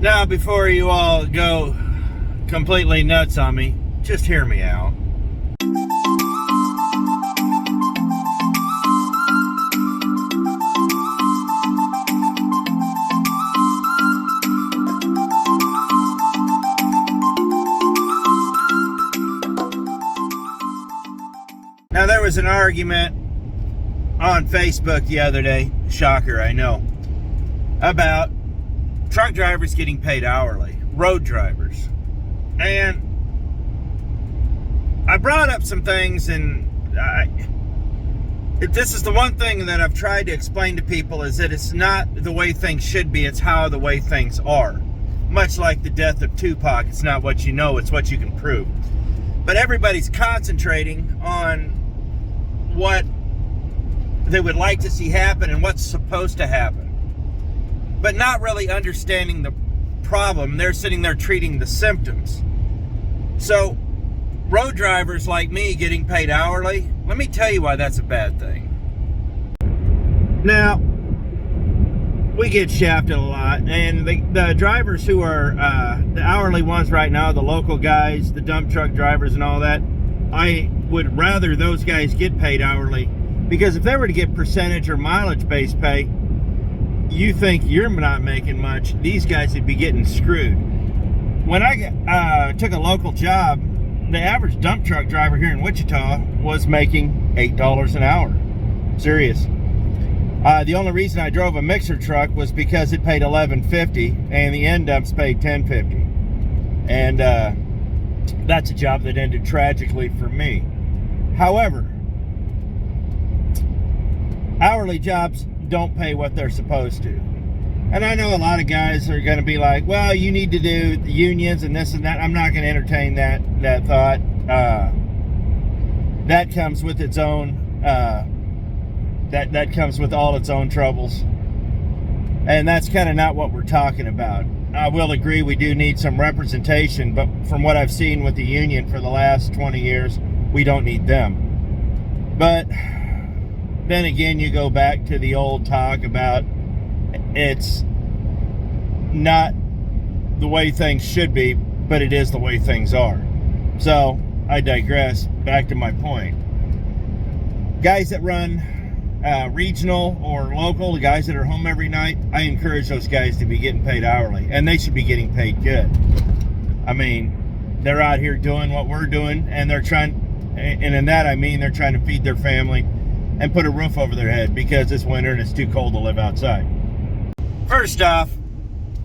Now, before you all go completely nuts on me, just hear me out. Now, there was an argument on Facebook the other day, shocker, I know, about truck drivers getting paid hourly, road drivers. And I brought up some things, and this is the one thing that I've tried to explain to people, is that it's not the way things should be, it's how the way things are. Much like the death of Tupac, it's not what you know, it's what you can prove. But everybody's concentrating on what they would like to see happen and what's supposed to happen, but not really understanding the problem. They're sitting there treating the symptoms. So road drivers like me getting paid hourly, let me tell you why that's a bad thing. Now, we get shafted a lot, and the drivers who are the hourly ones right now, the local guys, the dump truck drivers and all that, I would rather those guys get paid hourly, because if they were to get percentage or mileage based pay, you think you're not making much, these guys would be getting screwed. When I took a local job, the average dump truck driver here in Wichita was making $8 an hour. Serious. The only reason I drove a mixer truck was because it paid $11.50 and the end dumps paid $10.50. And that's a job that ended tragically for me. However, hourly jobs don't pay what they're supposed to. And I know a lot of guys are going to be like, well, you need to do the unions and this and that. I'm not going to entertain that thought. That comes with its own, that comes with all its own troubles. And that's kind of not what we're talking about. I will agree we do need some representation, but from what I've seen with the union for the last 20 years, we don't need them. But then again, you go back to the old talk about it's not the way things should be, but it is the way things are. So I digress. Back to my point. Guys that run regional or local, the guys that are home every night, I encourage those guys to be getting paid hourly, and they should be getting paid good. I mean, they're out here doing what we're doing, and they're trying, and in that I mean they're trying to feed their family and put a roof over their head, because it's winter and it's too cold to live outside. First off,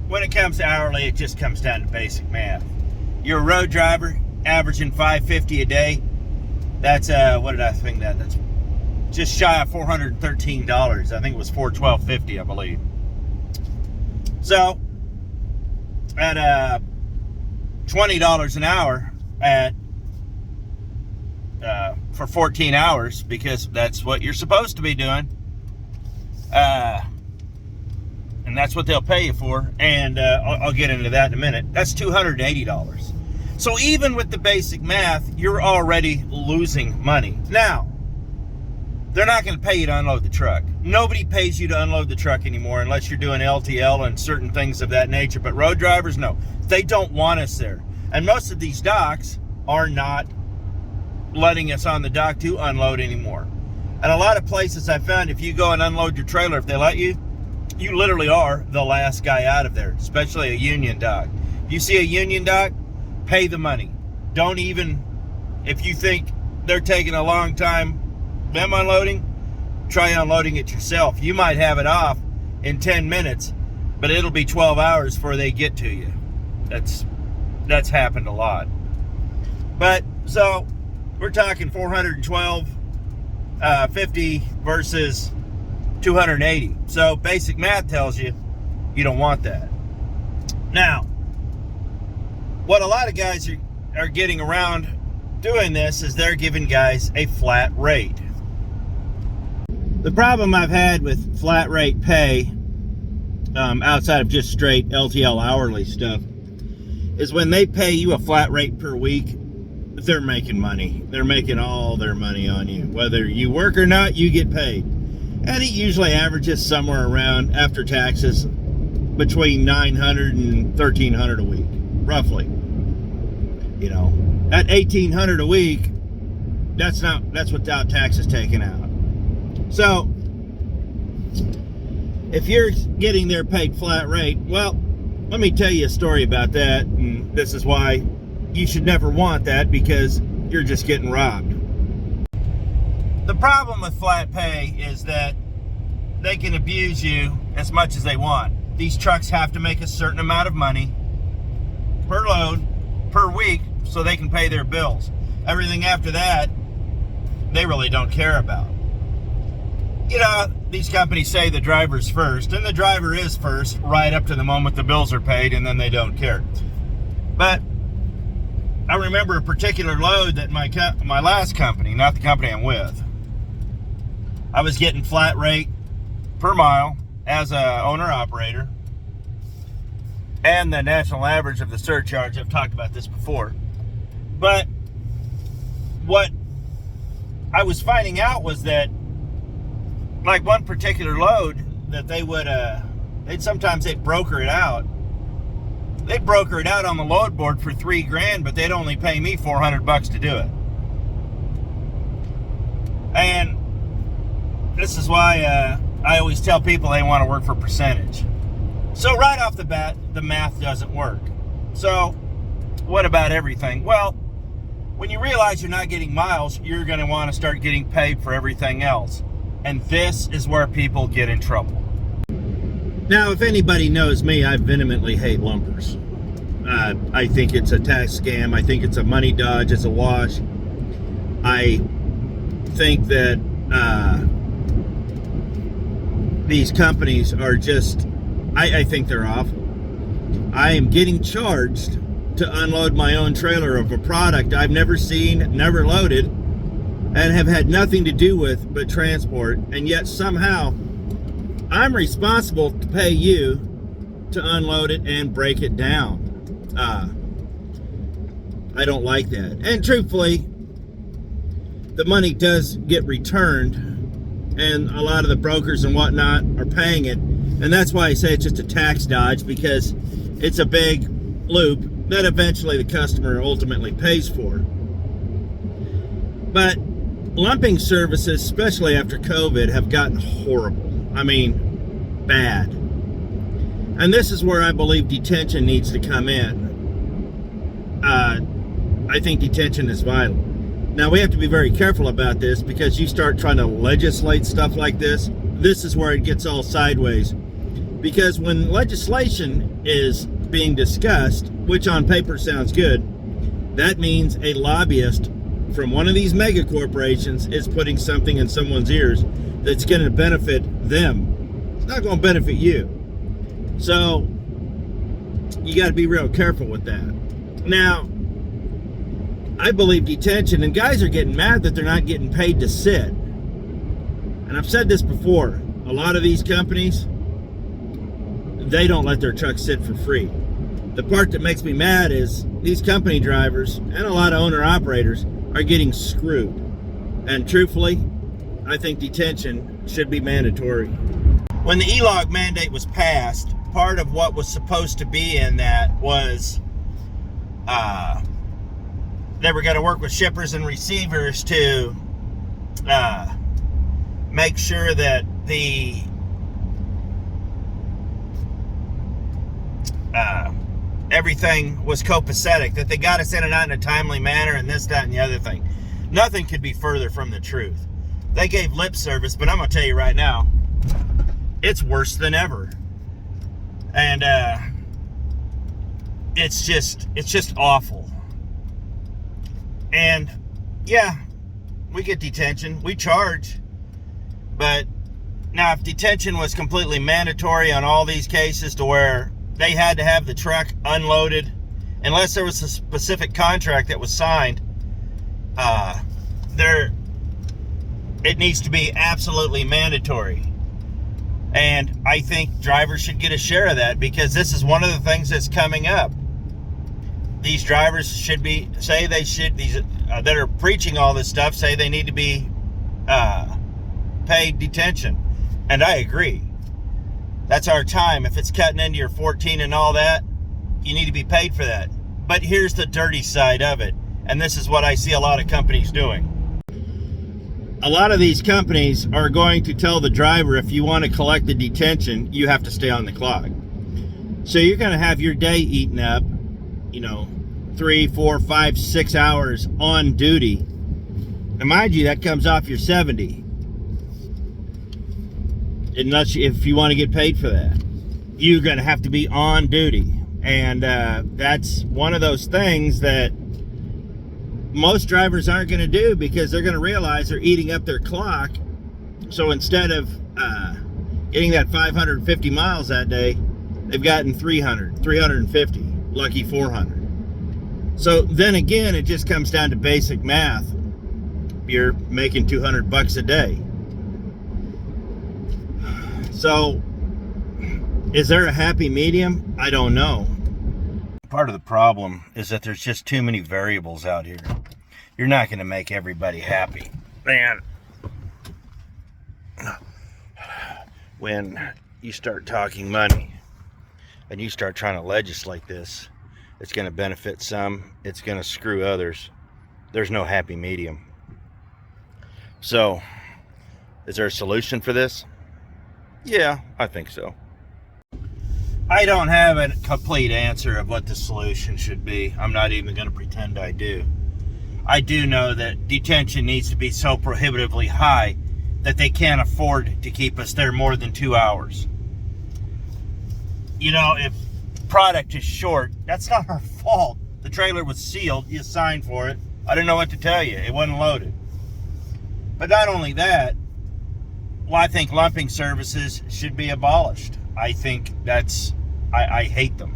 when it comes to hourly, it just comes down to basic math. You're a road driver, averaging $5.50 a day. That's what did I think that? That's just shy of $413. I think it was $412.50, I believe. So at $20 an hour at for 14 hours, because that's what you're supposed to be doing, and that's what they'll pay you for, and I'll get into that in a minute. That's $280. So even with the basic math, you're already losing money. Now, they're not going to pay you to unload the truck. Nobody pays you to unload the truck anymore unless you're doing LTL and certain things of that nature. But road drivers, no. They don't want us there. And most of these docks are not letting us on the dock to unload anymore. And a lot of places I found, if you go and unload your trailer, if they let you, you literally are the last guy out of there, especially a union dock. If you see a union dock, pay the money. Don't even, if you think they're taking a long time them unloading, try unloading it yourself. You might have it off in 10 minutes, but it'll be 12 hours before they get to you. That's happened a lot. But so we're talking $412.50 versus $280. So basic math tells you you don't want that. Now, what a lot of guys are getting around doing this is they're giving guys a flat rate. The problem I've had with flat rate pay, outside of just straight LTL hourly stuff, is when they pay you a flat rate per week, they're making money. They're making all their money on you. Whether you work or not, you get paid. And it usually averages somewhere around, after taxes, between $900 and $1,300 a week, roughly. You know, at $1,800 a week, that's without taxes taken out. So if you're getting their paid flat rate, well, let me tell you a story about that, and this is why you should never want that, because you're just getting robbed. The problem with flat pay is that they can abuse you as much as they want. These trucks have to make a certain amount of money per load, per week, so they can pay their bills. Everything after that, they really don't care about. You know, these companies say the driver's first, and the driver is first right up to the moment the bills are paid, and then they don't care. But I remember a particular load that my last company, not the company I'm with, I was getting flat rate per mile as a owner-operator, and the national average of the surcharge. I've talked about this before. But what I was finding out was that, like one particular load that they would, they'd broker it out. They'd broker it out on the load board for $3,000, but they'd only pay me $400 to do it. And this is why I always tell people they want to work for percentage. So right off the bat, the math doesn't work. So what about everything? Well, when you realize you're not getting miles, you're going to want to start getting paid for everything else. And this is where people get in trouble. Now, if anybody knows me, I vehemently hate lumpers. I think it's a tax scam. I think it's a money dodge. It's a wash. I think that these companies are just, I think they're awful. I am getting charged to unload my own trailer of a product I've never seen, never loaded, and have had nothing to do with but transport, and yet somehow I'm responsible to pay you to unload it and break it down. I don't like that. And truthfully, the money does get returned, and a lot of the brokers and whatnot are paying it, and that's why I say it's just a tax dodge, because it's a big loop that eventually the customer ultimately pays for. But lumping services, especially after COVID, have gotten horrible. I mean, bad. And this is where I believe detention needs to come in. I think detention is vital. Now, we have to be very careful about this, because you start trying to legislate stuff like this, this is where it gets all sideways. Because when legislation is being discussed, which on paper sounds good, that means a lobbyist from one of these mega corporations is putting something in someone's ears that's going to benefit them. It's not going to benefit you. So you got to be real careful with that. Now, I believe detention, and guys are getting mad that they're not getting paid to sit. And I've said this before, a lot of these companies, they don't let their trucks sit for free. The part that makes me mad is these company drivers and a lot of owner-operators are getting screwed. And truthfully, I think detention should be mandatory. When the e-log mandate was passed, part of what was supposed to be in that was they were going to work with shippers and receivers to make sure that the everything was copacetic, that they got us in and out in a timely manner, and this, that, and the other thing. Nothing could be further from the truth. They gave lip service, but I'm going to tell you right now, it's worse than ever. And it's just awful. And yeah, we get detention, we charge, but now if detention was completely mandatory on all these cases to where they had to have the truck unloaded, unless there was a specific contract that was signed, it needs to be absolutely mandatory. And I think drivers should get a share of that, because this is one of the things that's coming up. These drivers should be, these that are preaching all this stuff, say they need to be paid detention. And I agree. That's our time. If it's cutting into your 14 and all that, you need to be paid for that. But here's the dirty side of it. And this is what I see a lot of companies doing. A lot of these companies are going to tell the driver, if you want to collect the detention, you have to stay on the clock. So you're going to have your day eaten up, 3, 4, 5, 6 hours on duty. And mind you, that comes off your 70. Unless if you want to get paid for that, you're going to have to be on duty. And that's one of those things that most drivers aren't going to do, because they're going to realize they're eating up their clock. So instead of getting that 550 miles that day, they've gotten 300, 350, lucky 400. So then again, it just comes down to basic math. You're making $200 a day. So is there a happy medium? I don't know. Part of the problem is that there's just too many variables out here. You're not going to make everybody happy. Man, when you start talking money and you start trying to legislate this, it's going to benefit some, it's going to screw others. There's no happy medium. So, is there a solution for this? Yeah, I think so. I don't have a complete answer of what the solution should be. I'm not even going to pretend I do. I do know that detention needs to be so prohibitively high that they can't afford to keep us there more than 2 hours. If product is short, that's not our fault. The trailer was sealed. You signed for it. I didn't know what to tell you. It wasn't loaded. But not only that, I think lumping services should be abolished. I think I hate them.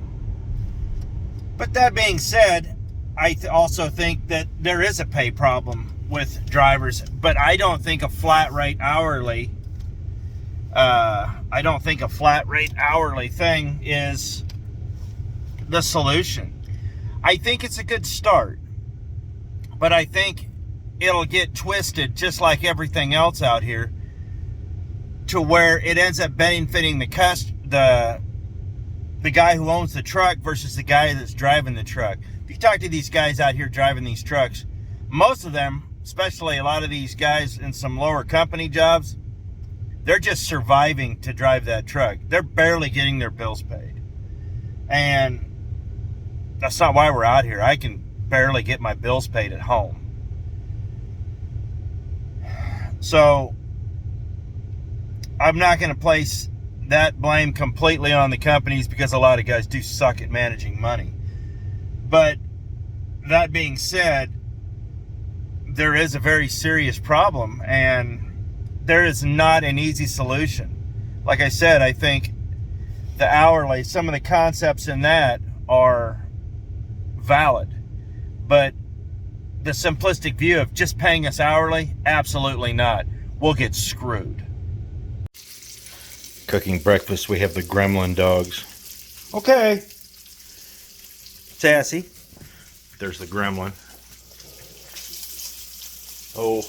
But that being said, I also think that there is a pay problem with drivers, but I don't think a flat rate hourly thing is the solution. I think it's a good start, but I think it'll get twisted, just like everything else out here, to where it ends up benefiting the guy who owns the truck versus the guy that's driving the truck. If you talk to these guys out here driving these trucks, most of them, especially a lot of these guys in some lower company jobs, they're just surviving to drive that truck. They're barely getting their bills paid. And that's not why we're out here. I can barely get my bills paid at home. So I'm not going to place that blame completely on the companies, because a lot of guys do suck at managing money. But that being said, there is a very serious problem, and there is not an easy solution. Like I said, I think the hourly, some of the concepts in that are valid, but the simplistic view of just paying us hourly, absolutely not. We'll get screwed. Cooking breakfast, we have the gremlin dogs. Okay. Sassy. There's the gremlin. Oh.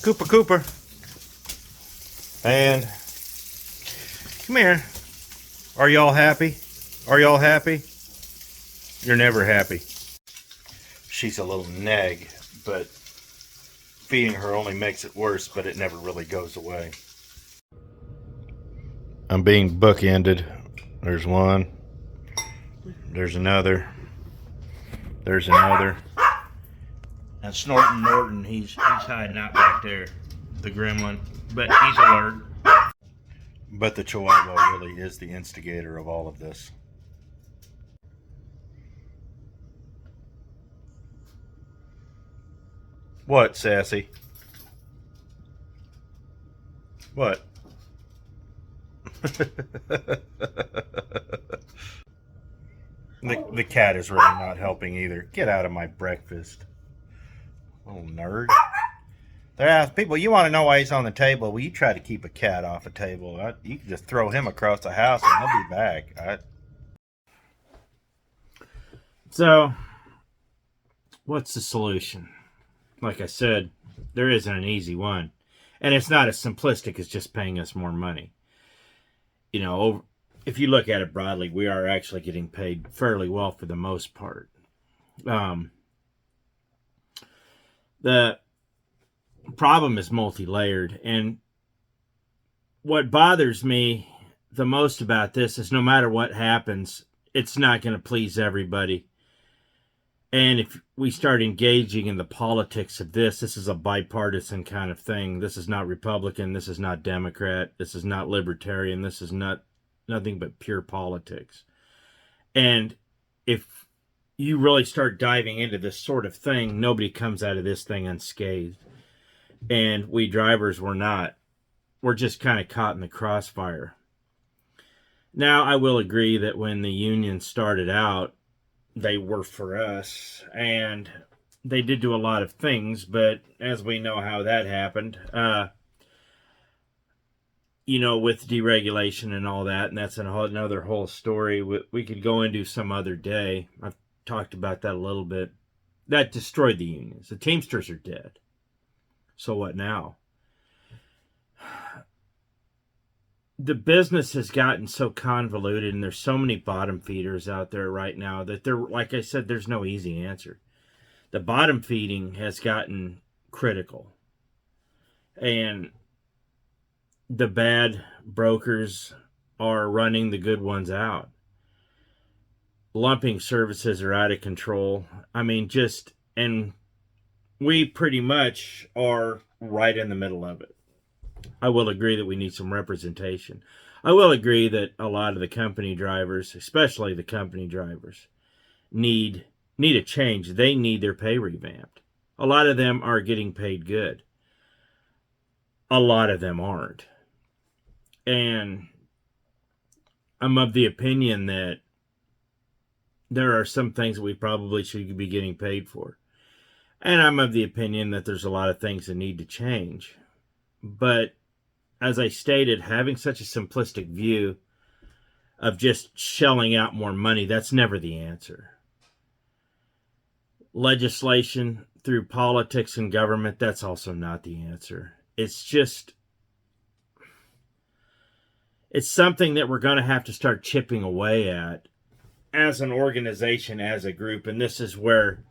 Cooper. And come here. Are y'all happy? Are y'all happy? You're never happy. She's a little neg, but feeding her only makes it worse, but it never really goes away. I'm being bookended. There's one. There's another. There's another. And Snorting Norton, he's hiding out back there. The gremlin. But he's alert. But the Chihuahua really is the instigator of all of this. What, Sassy? What? The cat is really not helping either. Get out of my breakfast. Little nerd. People, you want to know why he's on the table? Well, you try to keep a cat off a table. You can just throw him across the house and he'll be back. So, what's the solution? Like I said, there isn't an easy one. And it's not as simplistic as just paying us more money. you know, if you look at it broadly, we are actually getting paid fairly well for the most part. The problem is multi-layered, and what bothers me the most about this is no matter what happens, it's not going to please everybody. And if we start engaging in the politics of this is a bipartisan kind of thing. This is not Republican. This is not Democrat. This is not Libertarian. This is nothing but pure politics. And if you really start diving into this sort of thing, nobody comes out of this thing unscathed. And we drivers were not. We're just kind of caught in the crossfire. Now, I will agree that when the union started out, they were for us, and they did do a lot of things, but as we know how that happened, with deregulation and all that, and that's another whole story we could go into some other day. I've talked about that a little bit. That destroyed the unions. The Teamsters are dead. So what now? The business has gotten so convoluted, and there's so many bottom feeders out there right now that like I said, there's no easy answer. The bottom feeding has gotten critical, and the bad brokers are running the good ones out. Lumping services are out of control. I mean, and we pretty much are right in the middle of it. I will agree that we need some representation. I will agree that a lot of the company drivers, especially the company drivers, need a change. They need their pay revamped. A lot of them are getting paid good. A lot of them aren't. And I'm of the opinion that there are some things that we probably should be getting paid for. And I'm of the opinion that there's a lot of things that need to change. But as I stated, having such a simplistic view of just shelling out more money, that's never the answer. Legislation through politics and government, that's also not the answer. It's something that we're going to have to start chipping away at as an organization, as a group. And this is where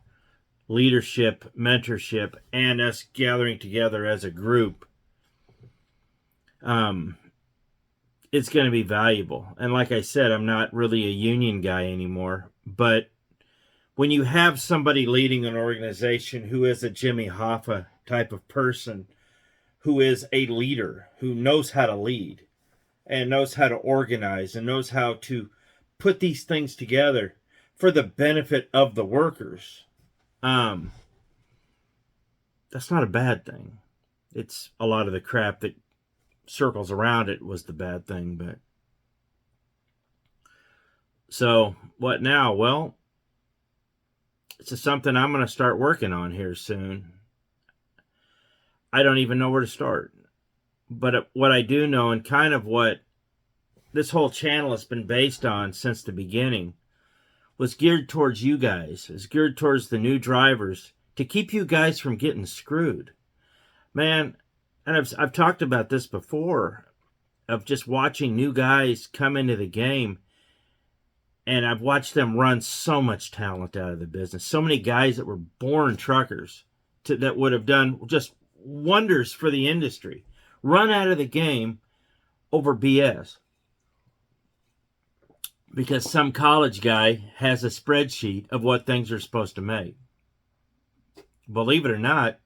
leadership, mentorship, and us gathering together as a group, it's going to be valuable. And like I said, I'm not really a union guy anymore, but when you have somebody leading an organization who is a Jimmy Hoffa type of person, who is a leader, who knows how to lead and knows how to organize and knows how to put these things together for the benefit of the workers, that's not a bad thing. It's a lot of the crap that circles around it was the bad thing. But so what now? Well, it's just something I'm going to start working on here soon. I don't even know where to start, but what I do know, and kind of what this whole channel has been based on since the beginning, was geared towards you guys. It's geared towards the new drivers to keep you guys from getting screwed, man. And I've talked about this before, of just watching new guys come into the game, and I've watched them run so much talent out of the business. So many guys that were born truckers that would have done just wonders for the industry, run out of the game over BS. Because some college guy has a spreadsheet of what things are supposed to make. Believe it or not,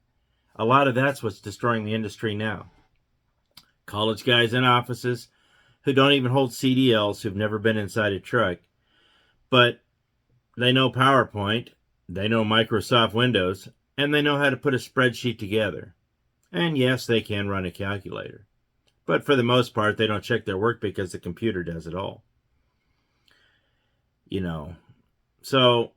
a lot of that's what's destroying the industry now. College guys in offices who don't even hold CDLs, who've never been inside a truck, but they know PowerPoint, they know Microsoft Windows, and they know how to put a spreadsheet together. And yes, they can run a calculator. But for the most part, they don't check their work because the computer does it all. So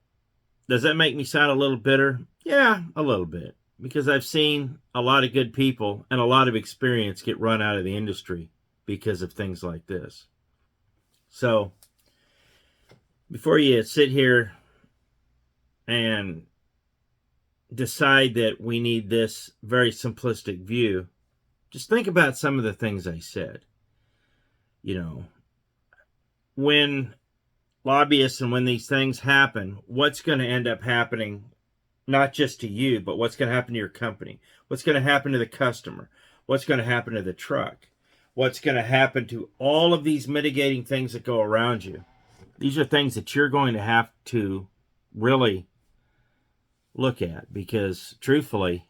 does that make me sound a little bitter? Yeah, a little bit. Because I've seen a lot of good people and a lot of experience get run out of the industry because of things like this. So before you sit here and decide that we need this very simplistic view, just think about some of the things I said. when lobbyists and when these things happen, what's going to end up happening, not just to you, but what's going to happen to your company? What's going to happen to the customer? What's going to happen to the truck? What's going to happen to all of these mitigating things that go around you? These are things that you're going to have to really look at, because truthfully,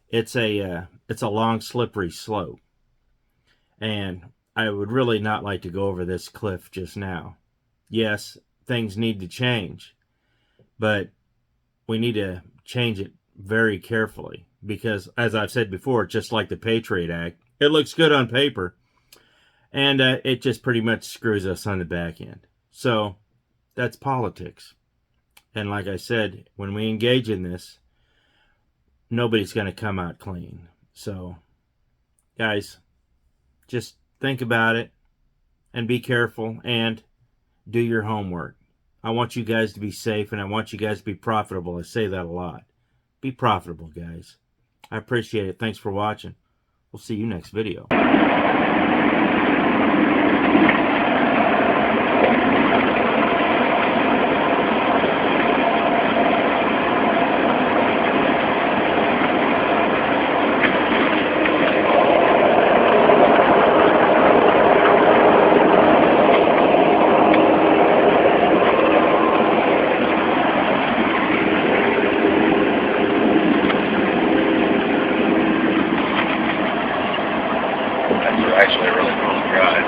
it's a long, slippery slope. And I would really not like to go over this cliff just now. Yes, things need to change, but we need to change it very carefully, because, as I've said before, just like the Patriot Act, it looks good on paper, and it just pretty much screws us on the back end. So that's politics. And like I said, when we engage in this, nobody's going to come out clean. So, guys, just think about it and be careful and do your homework. I want you guys to be safe, and I want you guys to be profitable. I say that a lot. Be profitable, guys. I appreciate it. Thanks for watching. We'll see you next video. That's actually a really cool drive.